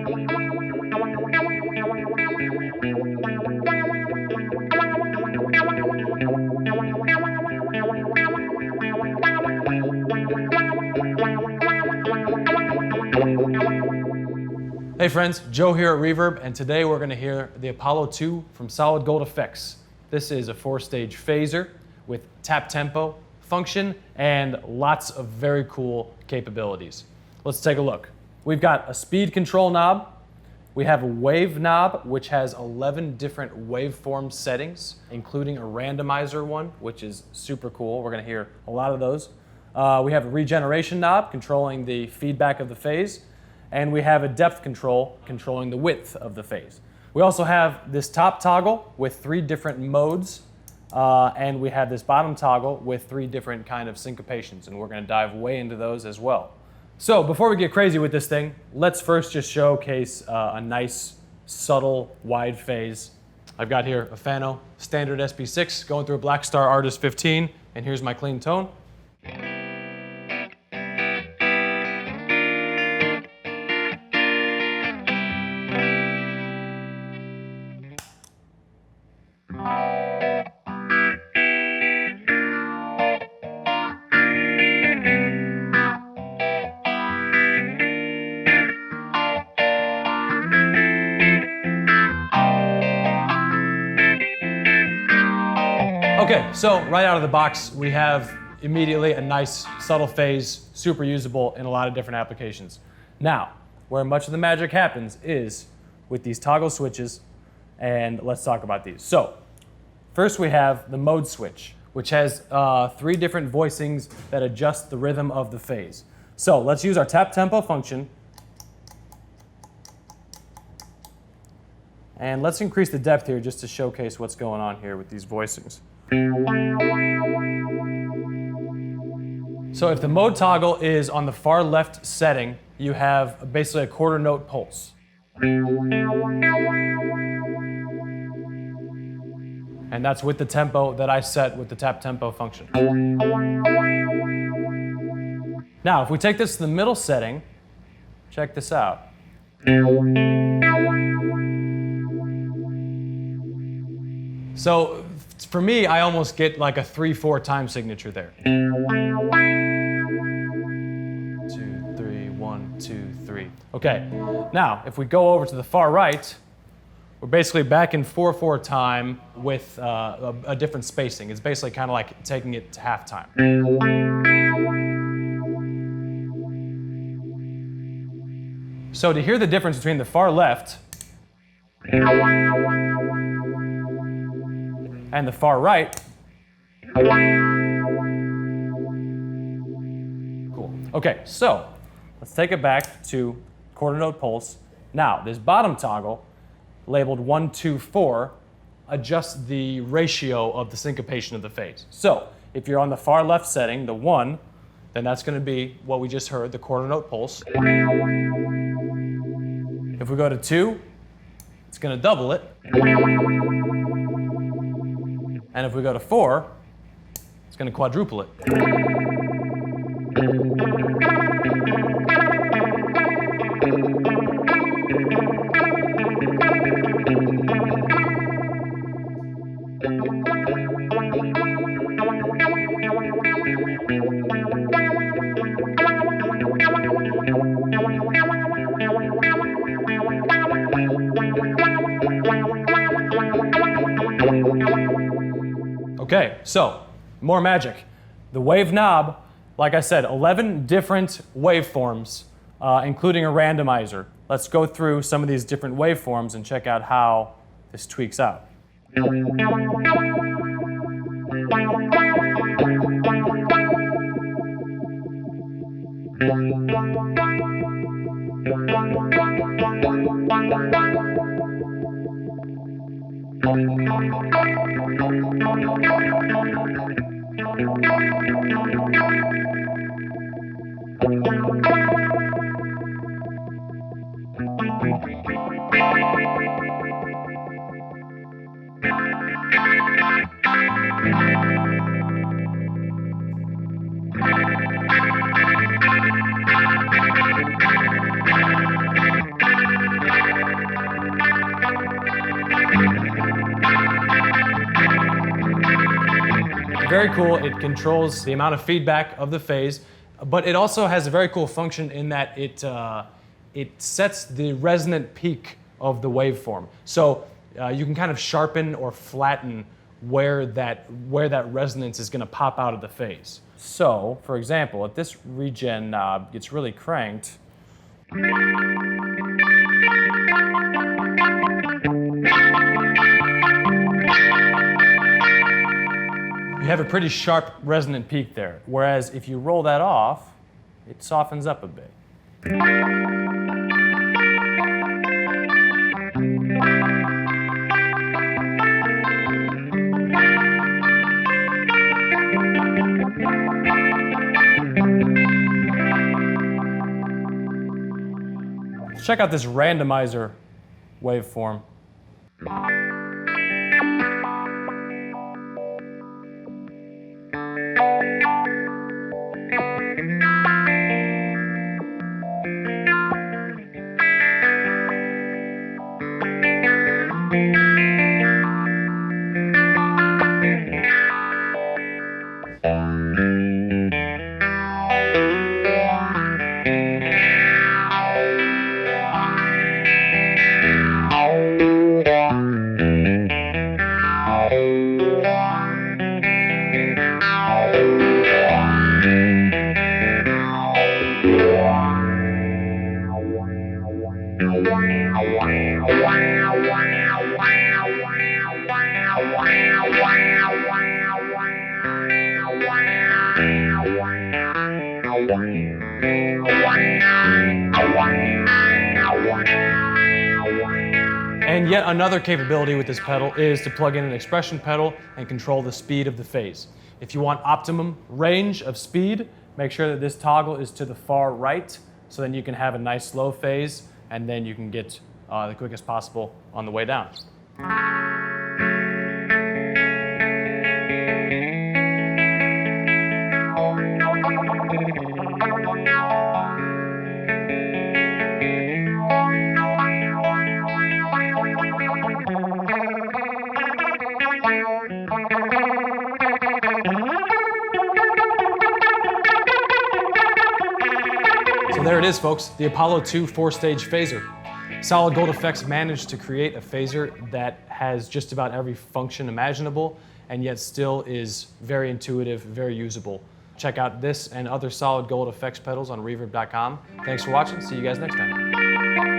Hey friends, Joe here at Reverb, and today we're going to hear the Apollo 2 from SolidGoldFX. This is a 4-stage phaser with tap tempo, function, and lots of very cool capabilities. Let's take a look. We've got a speed control knob. We have a wave knob, which has 11 different waveform settings, including a randomizer one, which is super cool. We're going to hear a lot of those. We have a regeneration knob controlling the feedback of the phase. And we have a depth control controlling the width of the phase. We also have this top toggle with 3 different modes, and we have this bottom toggle with 3 different kind of syncopations, and we're going to dive way into those as well. So before we get crazy with this thing, let's first just showcase a nice, subtle, wide phase. I've got here a Fano standard SB6 going through a Blackstar Artist 15, and here's my clean tone. Okay, so right out of the box, we have immediately a nice subtle phase, super usable in a lot of different applications. Now, where much of the magic happens is with these toggle switches, and let's talk about these. So, first we have the mode switch, which has 3 different voicings that adjust the rhythm of the phase. So let's use our tap tempo function, and let's increase the depth here just to showcase what's going on here with these voicings. So if the mode toggle is on the far left setting, you have basically a quarter note pulse. And that's with the tempo that I set with the tap tempo function. Now, if we take this to the middle setting, check this out. So for me, I almost get like a 3/4 time signature there. 2, 3, 1, 2, 3. Okay, now if we go over to the far right, we're basically back in 4/4 time with a different spacing. It's basically kind of like taking it to half time. So to hear the difference between the far left and the far right. Cool. Okay, so let's take it back to quarter note pulse. Now, this bottom toggle, labeled 1, 2, 4, adjusts the ratio of the syncopation of the phase. So if you're on the far left setting, the 1, then that's going to be what we just heard, the quarter note pulse. If we go to 2, it's going to double it. And if we go to 4, it's going to quadruple it. Okay, so more magic. The wave knob, like I said, 11 different waveforms, including a randomizer. Let's go through some of these different waveforms and check out how this tweaks out. very cool. It controls the amount of feedback of the phase, but it also has a very cool function in that it sets the resonant peak of the waveform. So you can kind of sharpen or flatten where that resonance is going to pop out of the phase. So, for example, if this Regen knob gets really cranked, you have a pretty sharp resonant peak there. Whereas if you roll that off, it softens up a bit. Check out this randomizer waveform. And yet another capability with this pedal is to plug in an expression pedal and control the speed of the phase. If you want optimum range of speed, make sure that this toggle is to the far right, so then you can have a nice slow phase, and then you can get the quickest possible on the way down. So there it is, folks, the Apollo 2 4-stage phaser. SolidGoldFX managed to create a phaser that has just about every function imaginable, and yet still is very intuitive, very usable. Check out this and other SolidGoldFX pedals on Reverb.com. Thanks for watching. See you guys next time.